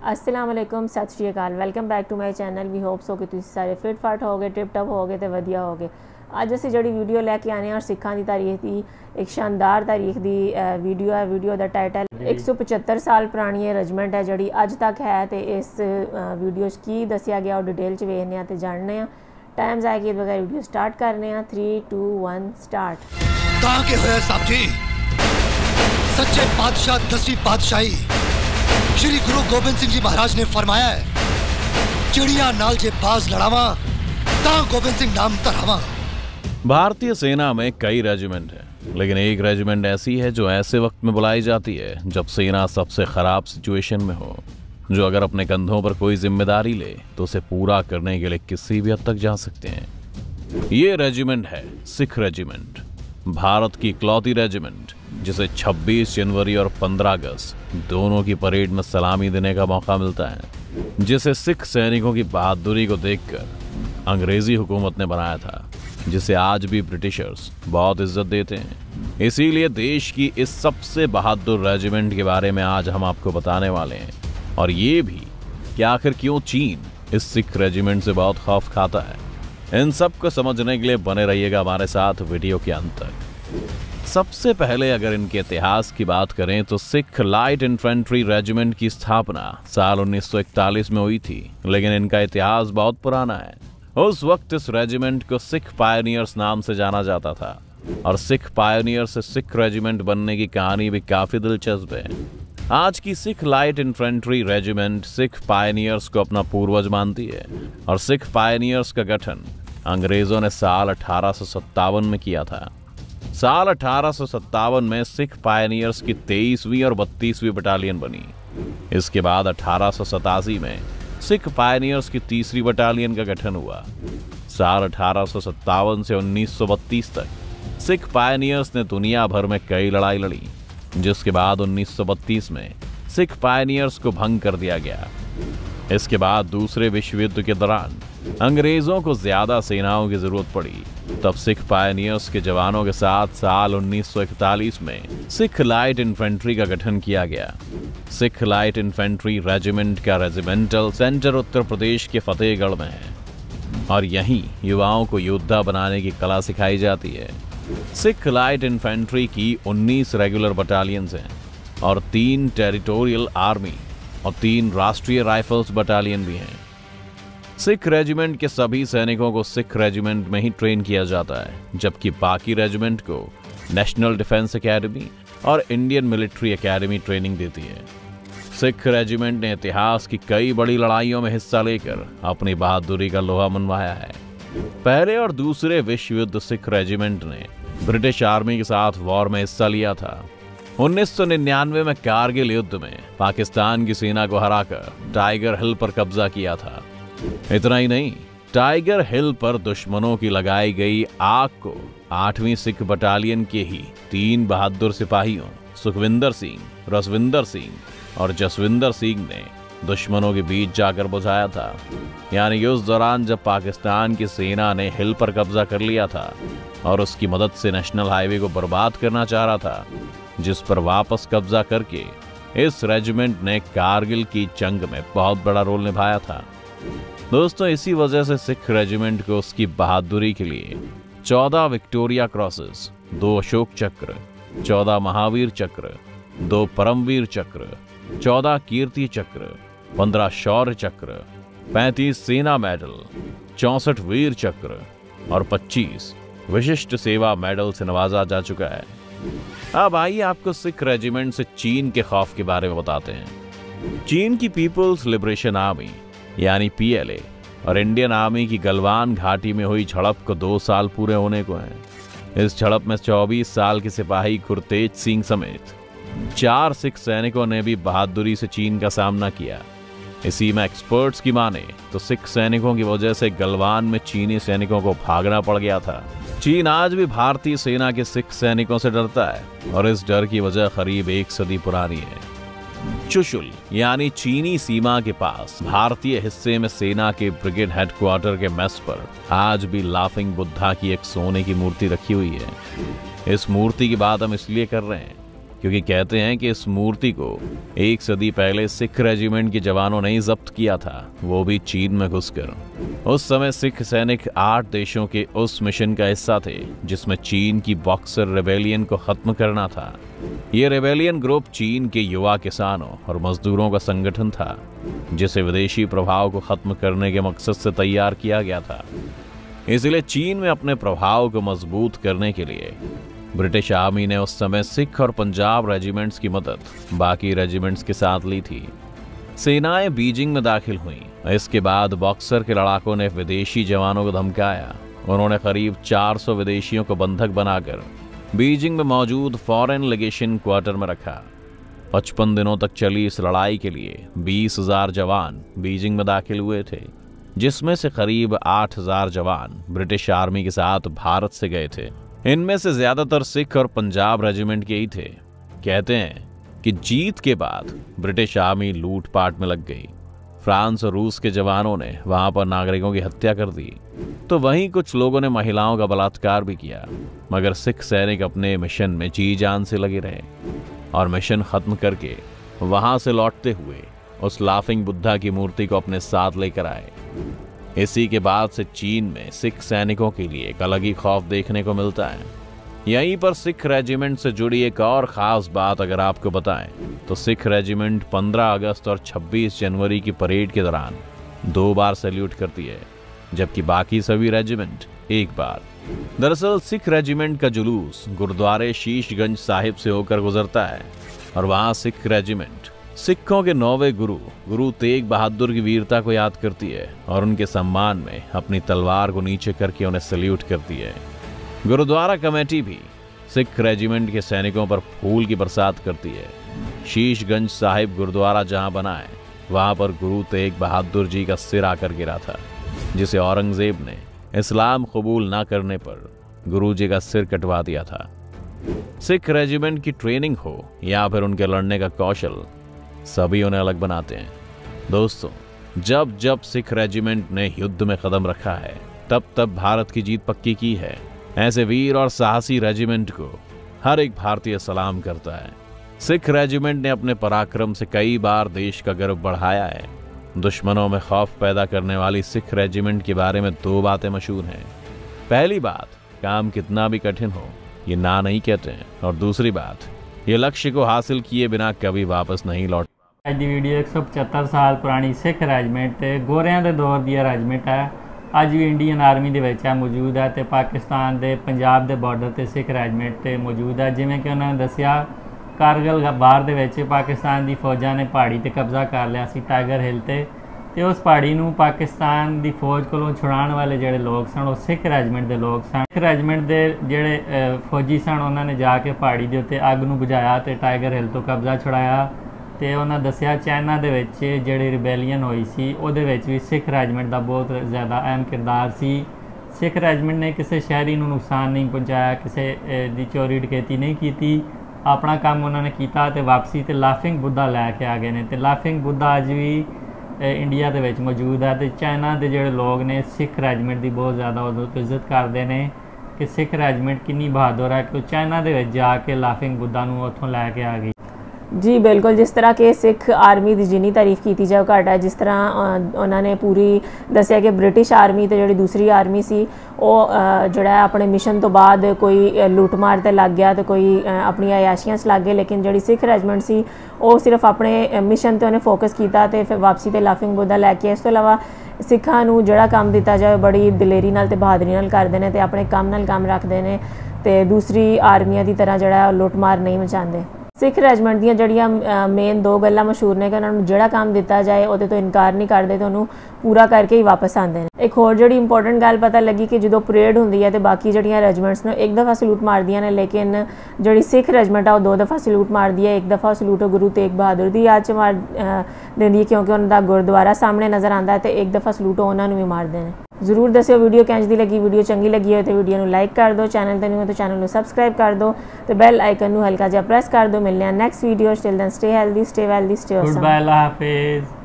अस्सलाम वालेकुम, सत श्री अकाल। Welcome back to my channel. We hope so कि तुसीं सारे फिट फाट हो गए, टिप टप हो गए तो वधिया हो गए। अज असीं जिहड़ी वीडियो लैके आने और सिखां दी तारीख की एक शानदार तारीख की वीडियो है। वीडियो का टाइटल 175 साल पुरानी रजमेंट है जिहड़ी अज तक है। तो इस वीडियो की दसिया गया और डिटेल च वेखने तो जानने। टाइम जाए कि बगैर वीडियो स्टार्ट करने। 3 2 1 स्टार्ट। के होए साहब जी, सच्चे बादशाह 10वीं पातशाही श्री गुरु गोबिंद सिंह जी महाराज ने फरमाया है, चिड़िया नाल जे बाज लड़ावा ता गोबिंद सिंह नाम धरावा। भारतीय सेना में कई रेजिमेंट हैं, लेकिन एक रेजिमेंट ऐसी है जो ऐसे वक्त में बुलाई जाती है जब सेना सबसे खराब सिचुएशन में हो, जो अगर अपने कंधों पर कोई जिम्मेदारी ले तो उसे पूरा करने के लिए किसी भी हद तक जा सकते हैं। ये रेजिमेंट है सिख रेजिमेंट, भारत की इकलौती रेजिमेंट जिसे 26 जनवरी और 15 अगस्त दोनों की परेड में सलामी देने का मौका मिलता है, जिसे सिख सैनिकों की बहादुरी को देखकर अंग्रेजी हुकूमत ने बनाया था, जिसे आज भी ब्रिटिशर्स बहुत इज्जत देते हैं। इसीलिए देश की इस सबसे बहादुर रेजिमेंट के बारे में आज हम आपको बताने वाले हैं, और ये भी कि आखिर क्यों चीन इस सिख रेजिमेंट से बहुत खौफ खाता है। इन सब को समझने के लिए बने रहिएगा हमारे साथ वीडियो के अंत तक। सबसे पहले अगर इनके इतिहास की बात करें तो सिख लाइट इन्फेंट्री रेजिमेंट की स्थापना साल 1941 में हुई थी, लेकिन इनका इतिहास बहुत पुराना है। उस वक्त इस रेजिमेंट को सिख पायनियर्स नाम से जाना जाता था, और सिख पायनियर से सिख रेजिमेंट बनने की कहानी भी काफी दिलचस्प है। आज की Sikh light infantry regiment Sikh pioneers को अपना पूर्वज मानती है, और सिख पायनियर्स का गठन अंग्रेजों ने साल 1857 में किया था। साल 1857 में सिख पायनियर्स की 23वीं और 32वीं बटालियन बनी। इसके बाद 1887 में सिख पायनियर्स की 3री बटालियन का गठन हुआ। साल 1857 से 1932 तक सिख पायनियर्स ने दुनिया भर में कई लड़ाई लड़ी, जिसके बाद 1932 में सिख पायनियर्स को भंग कर दिया गया। इसके बाद दूसरे विश्व युद्ध के दौरान अंग्रेजों को ज्यादा सेनाओं की जरूरत पड़ी, तब सिख पायनियर्स के जवानों के साथ साल 1941 में सिख लाइट इन्फेंट्री का गठन किया गया। सिख लाइट इन्फेंट्री रेजिमेंट का रेजिमेंटल सेंटर उत्तर प्रदेश के फतेहगढ़ में है, और यहीं युवाओं को योद्धा बनाने की कला सिखाई जाती है। सिख लाइट इन्फेंट्री की 19 रेगुलर बटालियंस हैं, और 3 टेरिटोरियल आर्मी और 3 राष्ट्रीय राइफल्स बटालियन भी हैं। सिख रेजिमेंट के सभी सैनिकों को सिख रेजिमेंट में ही ट्रेन किया जाता है, जबकि बाकी रेजिमेंट को नेशनल डिफेंस एकेडमी और इंडियन मिलिट्री एकेडमी ट्रेनिंग देती है। सिख रेजिमेंट ने इतिहास की कई बड़ी लड़ाइयों में हिस्सा लेकर अपनी बहादुरी का लोहा मनवाया है। पहले और दूसरे विश्व युद्ध सिख रेजिमेंट ने ब्रिटिश आर्मी के साथ वॉर में हिस्सा लिया था। 1999 में कारगिल युद्ध में पाकिस्तान की सेना को हराकर टाइगर हिल पर कब्जा किया था। इतना ही नहीं, टाइगर हिल पर दुश्मनों की लगाई गई आग को 8वीं सिख बटालियन के ही 3 बहादुर सिपाहियों सुखविंदर सिंह, रसविंदर सिंह और जसविंदर सिंह ने दुश्मनों के बीच जाकर बुझाया था। यानी कि उस दौरान जब पाकिस्तान की सेना ने हिल पर कब्जा कर लिया था और उसकी मदद से नेशनल हाईवे को बर्बाद करना चाह रहा था, जिस पर वापस कब्जा करके इस रेजिमेंट ने कारगिल की जंग में बहुत बड़ा रोल निभाया था। दोस्तों, इसी वजह से सिख रेजिमेंट को उसकी बहादुरी के लिए 14 विक्टोरिया क्रॉसेस, 2 अशोक चक्र, 14 महावीर चक्र, 2 परमवीर चक्र, 14 कीर्ति चक्र, 15 शौर्य चक्र, 35 सेना मेडल, 64 वीर चक्र और 25 विशिष्ट सेवा मेडल से नवाजा जा चुका है। अब आइए आपको सिख रेजिमेंट से चीन के खौफ के बारे में बताते हैं। चीन की पीपुल्स लिबरेशन आर्मी यानी PLA और इंडियन आर्मी की गलवान घाटी में हुई झड़प को 2 साल पूरे होने को हैं। इस झड़प में 24 साल के सिपाही गुरतेज सिंह समेत 4 सिख सैनिकों ने भी बहादुरी से चीन का सामना किया। इसी में एक्सपर्ट्स की माने तो सिख सैनिकों की वजह से गलवान में चीनी सैनिकों को भागना पड़ गया था। चीन आज भी भारतीय सेना के सिख सैनिकों से डरता है, और इस डर की वजह करीब 1 सदी पुरानी है। चुशुल यानी चीनी सीमा के पास भारतीय हिस्से में सेना के ब्रिगेड हेडक्वार्टर के मेस पर आज भी लाफिंग बुद्धा की एक सोने की मूर्ति रखी हुई है। इस मूर्ति की बात हम इसलिए कर रहे हैं क्योंकि कहते हैं कि इस मूर्ति को 1 सदी पहले सिख रेजिमेंट के जवानों ने ही जब्त किया था, वो भी चीन में घुसकर। उस समय सिख सैनिक 8 देशों के उस मिशन का हिस्सा थे जिसमें चीन की बॉक्सर रेबेलियन को खत्म करना था। ये रेबेलियन ग्रुप चीन के युवा किसानों और मजदूरों का संगठन था, जिसे विदेशी प्रभाव को खत्म करने के मकसद से तैयार किया गया था। इसलिए चीन में अपने प्रभाव को मजबूत करने के लिए ब्रिटिश आर्मी ने उस समय सिख और पंजाब रेजिमेंट्स की मदद बाकी रेजिमेंट्स के साथ ली थी। सेनाएं बीजिंग में दाखिल हुईं। इसके बाद बॉक्सर के लड़ाकों ने विदेशी जवानों को धमकाया। उन्होंने करीब 400 विदेशियों को बंधक बनाकर बीजिंग में मौजूद फॉरेन लेगेशन क्वार्टर में रखा। 55 दिनों तक चली इस लड़ाई के लिए 20,000 जवान बीजिंग में दाखिल हुए थे, जिसमें से करीब 8,000 जवान ब्रिटिश आर्मी के साथ भारत से गए थे। इनमें से ज्यादातर सिख और पंजाब रेजिमेंट के ही थे। कहते हैं कि जीत के बाद ब्रिटिश आर्मी लूटपाट में लग गई। फ्रांस और रूस के जवानों ने वहां पर नागरिकों की हत्या कर दी, तो वहीं कुछ लोगों ने महिलाओं का बलात्कार भी किया। मगर सिख सैनिक अपने मिशन में जी जान से लगे रहे और मिशन खत्म करके वहां से लौटते हुए उस लाफिंग बुद्धा की मूर्ति को अपने साथ लेकर आए। इसी के बाद से चीन में सिख सैनिकों के लिए एक अलग ही खौफ देखने को मिलता है। यहीं पर सिख रेजिमेंट से जुड़ी एक और खास बात अगर आपको बताएं तो सिख रेजिमेंट 15 अगस्त और 26 जनवरी की परेड के दौरान 2 बार सैल्यूट करती है, जबकि बाकी सभी रेजिमेंट 1 बार। दरअसल सिख रेजिमेंट का जुलूस गुरुद्वारे शीशगंज साहिब से होकर गुजरता है और वहां सिख रेजिमेंट सिखों के 9वें गुरु तेग बहादुर की वीरता को याद करती है और उनके सम्मान में अपनी तलवार को नीचे करके उन्हें सैल्यूट करती है। गुरुद्वारा कमेटी भी सिख रेजिमेंट के सैनिकों पर फूल की बरसात करती है। शीशगंज साहिब गुरुद्वारा जहां बना है वहां पर गुरु तेग बहादुर जी का सिर आकर गिरा था, जिसे औरंगजेब ने इस्लाम कबूल ना करने पर गुरु जी का सिर कटवा दिया था। सिख रेजिमेंट की ट्रेनिंग हो या फिर उनके लड़ने का कौशल, सभी उन्हें अलग बनाते हैं। दोस्तों, जब जब सिख रेजिमेंट ने युद्ध में कदम रखा है तब तब भारत की जीत पक्की की है। ऐसे वीर और साहसी रेजिमेंट को हर एक भारतीय सलाम करता है। सिख रेजिमेंट ने अपने पराक्रम से कई बार देश का गर्व बढ़ाया है। दुश्मनों में खौफ पैदा करने वाली सिख रेजिमेंट के बारे में 2 बातें मशहूर हैं। पहली बात, काम कितना भी कठिन हो ये ना नहीं कहते हैं, और दूसरी बात, ये लक्ष्य को हासिल किए बिना कभी वापस नहीं लौट। ਅੱਜ ਦੀ ਵੀਡੀਓ 175 ਸਾਲ ਪੁਰਾਣੀ ਸਿੱਖ ਰੈਜੀਮੈਂਟ ਗੋਰਿਆਂ ਦੇ ਦੌਰ ਦੀ ਰੈਜੀਮੈਂਟ ਹੈ। ਅੱਜ ਵੀ ਇੰਡੀਅਨ ਆਰਮੀ ਦੇ ਵਿੱਚ ਹੈ ਮੌਜੂਦ ਹੈ ਤੇ ਪਾਕਿਸਤਾਨ ਦੇ ਪੰਜਾਬ ਦੇ ਬਾਰਡਰ ਤੇ ਸਿੱਖ ਰੈਜੀਮੈਂਟ ਤੇ ਮੌਜੂਦ ਹੈ। ਜਿਵੇਂ ਕਿ ਉਹਨਾਂ ਨੇ ਦੱਸਿਆ, ਕਾਰਗਿਲ ਬਾਰ ਦੇ ਵਿੱਚ ਪਾਕਿਸਤਾਨ ਦੀ ਫੌਜਾਂ ਨੇ ਪਹਾੜੀ ਤੇ ਕਬਜ਼ਾ ਕਰ ਲਿਆ ਸੀ ਟਾਈਗਰ ਹਿੱਲ ਤੇ ਉਸ ਪਹਾੜੀ ਨੂੰ ਪਾਕਿਸਤਾਨ ਦੀ ਫੌਜ ਕੋਲੋਂ ਛੁਡਾਉਣ ਵਾਲੇ ਜਿਹੜੇ ਲੋਕ ਸਨ ਉਹ ਸਿੱਖ ਰੈਜੀਮੈਂਟ ਦੇ ਲੋਕ ਸਨ। ਸਿੱਖ ਰੈਜੀਮੈਂਟ ਦੇ ਜਿਹੜੇ ਫੌਜੀ ਸਨ ਉਹਨਾਂ ਨੇ ਜਾ ਕੇ ਪਹਾੜੀ ਦੇ ਉੱਤੇ ਅੱਗ ਨੂੰ ਬੁਝਾਇਆ ਤੇ ਟਾਈਗਰ ਹਿੱਲ ਤੋਂ ਕਬਜ਼ਾ ਛੁਡਾਇਆ। ਤੇ ਉਹਨਾਂ ਦੱਸਿਆ ਚਾਈਨਾ ਦੇ ਵਿੱਚ ਜਿਹੜੀ ਰਿਬੈਲੀਅਨ ਹੋਈ ਸੀ ਉਹਦੇ ਵਿੱਚ ਵੀ ਸਿੱਖ ਰੈਜੀਮੈਂਟ ਦਾ ਬਹੁਤ ਜ਼ਿਆਦਾ ਅਹਿਮ ਕਿਰਦਾਰ ਸੀ। ਸਿੱਖ ਰੈਜੀਮੈਂਟ ਨੇ ਕਿਸੇ ਸ਼ਹਿਰੀ ਨੂੰ ਨੁਕਸਾਨ ਨਹੀਂ ਪਹੁੰਚਾਇਆ, ਕਿਸੇ ਦੀ ਚੋਰੀ ਡਕੈਤੀ ਨਹੀਂ ਕੀਤੀ, ਆਪਣਾ ਕੰਮ ਉਹਨਾਂ ਨੇ ਕੀਤਾ ਤੇ ਵਾਪਸੀ ਤੇ ਲਾਫਿੰਗ ਬੁੱਧਾ ਲੈ ਕੇ ਆ ਗਏ ਨੇ। ਤੇ ਲਾਫਿੰਗ ਬੁੱਧਾ ਅੱਜ ਵੀ ਇੰਡੀਆ ਦੇ ਵਿੱਚ ਮੌਜੂਦ ਹੈ ਤੇ ਚਾਈਨਾ ਦੇ ਜਿਹੜੇ ਲੋਕ ਨੇ ਸਿੱਖ ਰੈਜੀਮੈਂਟ ਦੀ ਬਹੁਤ ਜ਼ਿਆਦਾ ਉਦੋਂ ਤੋਂ ਇੱਜ਼ਤ ਕਰਦੇ ਨੇ ਕਿ ਸਿੱਖ ਰੈਜੀਮੈਂਟ ਕਿੰਨੀ ਬਹਾਦਰ ਹੈ ਕਿ ਉਹ ਚਾਈਨਾ ਦੇ ਵਿੱਚ ਜਾ ਕੇ ਲਾਫਿੰਗ ਬੁੱਧਾ ਨੂੰ ਉੱਥੋਂ ਲੈ ਕੇ ਆ ਗਈ। जी बिल्कुल, जिस तरह के सिख आर्मी की जिन्नी तारीफ की जाए घट है। जिस तरह उन्होंने पूरी दसिया कि ब्रिटिश आर्मी तो जी दूसरी आर्मी सी जोड़ा अपने मिशन तो बाद कोई लुटमार ते लग गया तो कोई अपनी अयाशियां च लग गए, लेकिन जी सिख रेजिमेंट सी वो सिर्फ अपने मिशन ते उन्हें फोकस किया तो फिर वापसी ते लाफिंग बुद्धा लैके। इस तो इलावा सिखा नूं जिहड़ा काम दिता जाए बड़ी दलेरी नाल ते बहादरी नाल करते हैं तो अपने काम नाल काम रखते हैं तो दूसरी आर्मियां की तरह जिहड़ा लुटमार नहीं मचाते। सिख रेजिमेंट ਦੀਆਂ ਜਿਹੜੀਆਂ ਮੇਨ 2 ਗੱਲਾਂ ਮਸ਼ਹੂਰ ਨੇ ਕਿ ਉਹਨਾਂ ਨੂੰ ਜਿਹੜਾ ਕੰਮ ਦਿੱਤਾ ਜਾਏ ਉਹਦੇ ਤੋਂ ਇਨਕਾਰ ਨਹੀਂ ਕਰਦੇ ਤੇ ਉਹਨੂੰ ਪੂਰਾ ਕਰਕੇ ਹੀ ਵਾਪਸ ਆਉਂਦੇ ਨੇ। ਇੱਕ ਹੋਰ ਜਿਹੜੀ ਇੰਪੋਰਟੈਂਟ ਗੱਲ ਪਤਾ ਲੱਗੀ ਕਿ ਜਦੋਂ ਪਰੇਡ ਹੁੰਦੀ ਹੈ ਤੇ ਬਾਕੀ ਜਿਹੜੀਆਂ ਰੈਜੀਮੈਂਟਸ ਨੇ ਇੱਕ ਦਫਾ ਸਲੂਟ ਮਾਰਦੀਆਂ ਨੇ, ਲੇਕਿਨ ਜਿਹੜੀ ਸਿੱਖ ਰੈਜੀਮੈਂਟ ਆ ਉਹ 2 ਦਫਾ ਸਲੂਟ ਮਾਰਦੀ ਹੈ। ਇੱਕ ਦਫਾ ਸਲੂਟ ਗੁਰੂ ਤੇਗ ਬਹਾਦਰ ਦੀ ਯਾਦ 'ਚ ਮਾਰ ਦਿੰਦੀ ਹੈ ਕਿਉਂਕਿ ਉਹਨਾਂ ਦਾ ਗੁਰਦੁਆਰਾ ਸਾਹਮਣੇ ਨਜ਼ਰ ਆਉਂਦਾ ਤੇ ਇੱਕ ਦਫਾ ਸਲੂਟ ਉਹਨਾਂ ਨੂੰ ਵੀ ਮਾਰਦੇ ਨੇ। ਜ਼ਰੂਰ ਦੱਸਿਓ ਵੀਡੀਓ ਕਿੰਝ ਦੀ ਲੱਗੀ। ਵੀਡੀਓ ਚੰਗੀ ਲੱਗੀ ਹੋਏ ਤਾਂ ਵੀਡੀਓ ਨੂੰ ਲਾਈਕ ਕਰ ਦਿਓ, ਚੈਨਲ ਤੇ ਨਹੀਂ ਹੋ ਤਾਂ ਚੈਨਲ ਨੂੰ ਸਬਸਕ੍ਰਾਈਬ ਕਰ ਦਿਓ ਤੇ ਬੈਲ ਆਈਕਨ ਨੂੰ ਹਲਕਾ ਜਿਹਾ ਪ੍ਰੈਸ ਕਰ ਦਿਓ। ਮਿਲਦੇ ਹਾਂ next video. Till then, stay healthy, stay wealthy, stay awesome. Goodbye, Allah Hafiz.